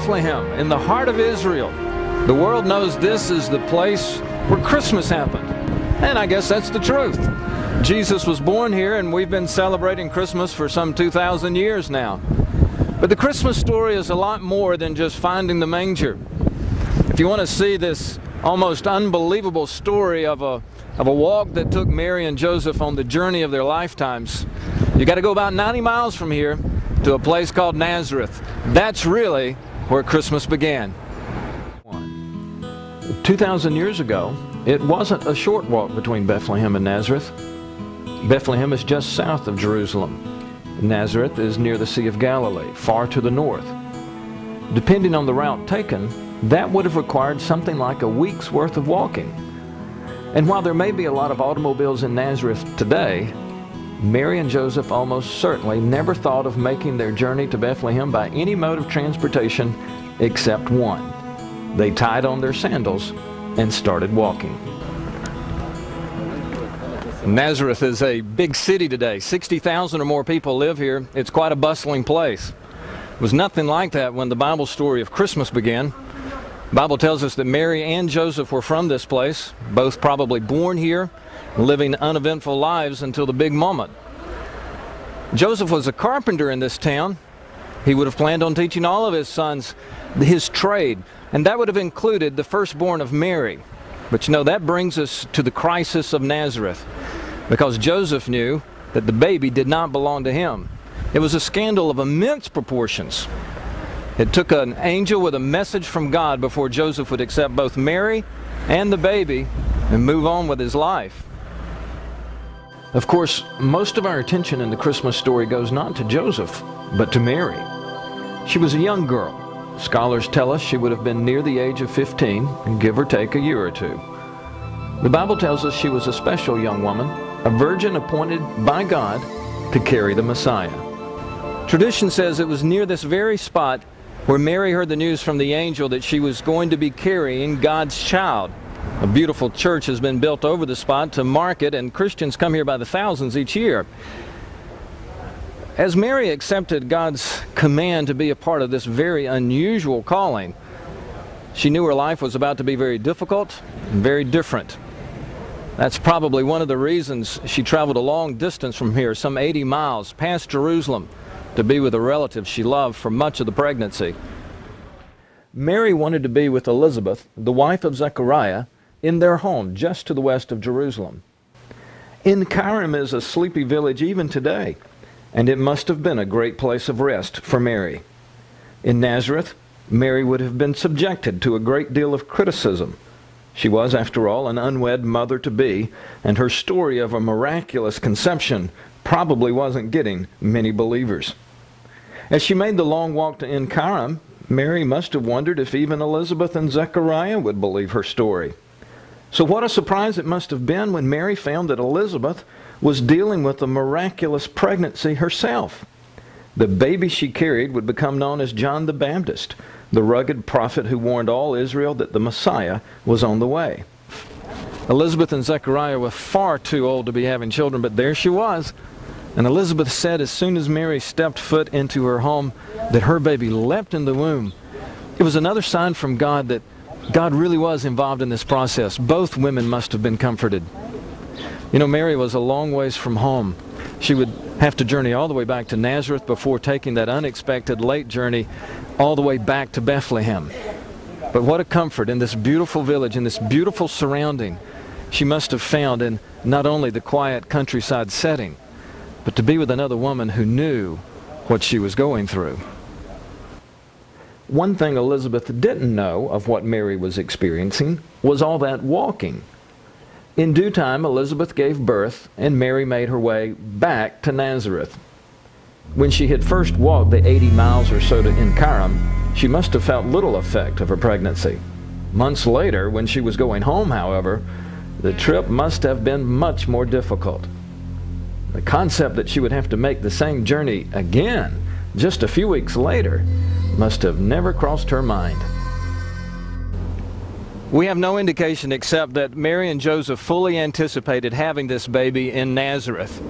Bethlehem, in the heart of Israel. The world knows this is the place where Christmas happened. And I guess that's the truth. Jesus was born here, and we've been celebrating Christmas for some 2,000 years now. But the Christmas story is a lot more than just finding the manger. If you want to see this almost unbelievable story of a walk that took Mary and Joseph on the journey of their lifetimes, you got to go about 90 miles from here to a place called Nazareth. That's really where Christmas began. 2,000 years ago, it wasn't a short walk between Bethlehem and Nazareth. Bethlehem is just south of Jerusalem. Nazareth is near the Sea of Galilee, far to the north. Depending on the route taken, that would have required something like a week's worth of walking. And while there may be a lot of automobiles in Nazareth today, Mary and Joseph almost certainly never thought of making their journey to Bethlehem by any mode of transportation except one. They tied on their sandals and started walking. Nazareth is a big city today. 60,000 or more people live here. It's quite a bustling place. It was nothing like that when the Bible story of Christmas began. The Bible tells us that Mary and Joseph were from this place, both probably born here, living uneventful lives until the big moment. Joseph was a carpenter in this town. He would have planned on teaching all of his sons his trade, and that would have included the firstborn of Mary. But you know, that brings us to the crisis of Nazareth, because Joseph knew that the baby did not belong to him. It was a scandal of immense proportions. It took an angel with a message from God before Joseph would accept both Mary and the baby and move on with his life. Of course, most of our attention in the Christmas story goes not to Joseph, but to Mary. She was a young girl. Scholars tell us she would have been near the age of 15, give or take a year or two. The Bible tells us she was a special young woman, a virgin appointed by God to carry the Messiah. Tradition says it was near this very spot where Mary heard the news from the angel that she was going to be carrying God's child. A beautiful church has been built over the spot to mark it, and Christians come here by the thousands each year. As Mary accepted God's command to be a part of this very unusual calling, she knew her life was about to be very difficult and very different. That's probably one of the reasons she traveled a long distance from here, some 80 miles past Jerusalem, to be with a relative she loved for much of the pregnancy. Mary wanted to be with Elizabeth, the wife of Zechariah, in their home just to the west of Jerusalem. En-Karim is a sleepy village even today, and it must have been a great place of rest for Mary. In Nazareth, Mary would have been subjected to a great deal of criticism. She was, after all, an unwed mother-to-be, and her story of a miraculous conception probably wasn't getting many believers. As she made the long walk to En-Karim, Mary must have wondered if even Elizabeth and Zechariah would believe her story. So what a surprise it must have been when Mary found that Elizabeth was dealing with a miraculous pregnancy herself. The baby she carried would become known as John the Baptist, the rugged prophet who warned all Israel that the Messiah was on the way. Elizabeth and Zechariah were far too old to be having children, but there she was. And Elizabeth said as soon as Mary stepped foot into her home that her baby leapt in the womb. It was another sign from God that God really was involved in this process. Both women must have been comforted. You know, Mary was a long ways from home. She would have to journey all the way back to Nazareth before taking that unexpected late journey all the way back to Bethlehem. But what a comfort in this beautiful village, in this beautiful surrounding, she must have found in not only the quiet countryside setting, but to be with another woman who knew what she was going through. One thing Elizabeth didn't know of what Mary was experiencing was all that walking. In due time, Elizabeth gave birth, and Mary made her way back to Nazareth. When she had first walked the 80 miles or so to En-Karim, she must have felt little effect of her pregnancy. Months later, when she was going home, however, the trip must have been much more difficult. The concept that she would have to make the same journey again just a few weeks later must have never crossed her mind. We have no indication except that Mary and Joseph fully anticipated having this baby in Nazareth.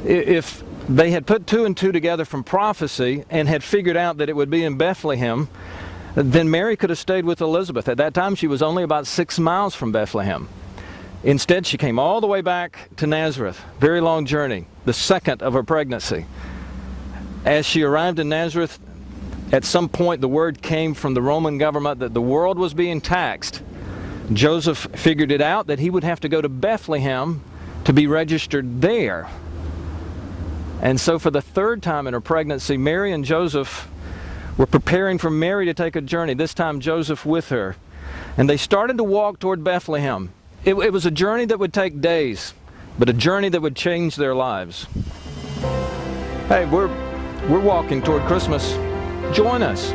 If they had put two and two together from prophecy and had figured out that it would be in Bethlehem, then Mary could have stayed with Elizabeth. At that time, she was only about 6 miles from Bethlehem. Instead, she came all the way back to Nazareth. Very long journey, the second of her pregnancy. As she arrived in Nazareth, at some point the word came from the Roman government that the world was being taxed. Joseph figured it out that he would have to go to Bethlehem to be registered there. And so for the third time in her pregnancy, Mary and Joseph were preparing for Mary to take a journey, this time Joseph with her. And they started to walk toward Bethlehem. It was a journey that would take days, but a journey that would change their lives. Hey, we're walking toward Christmas. Join us.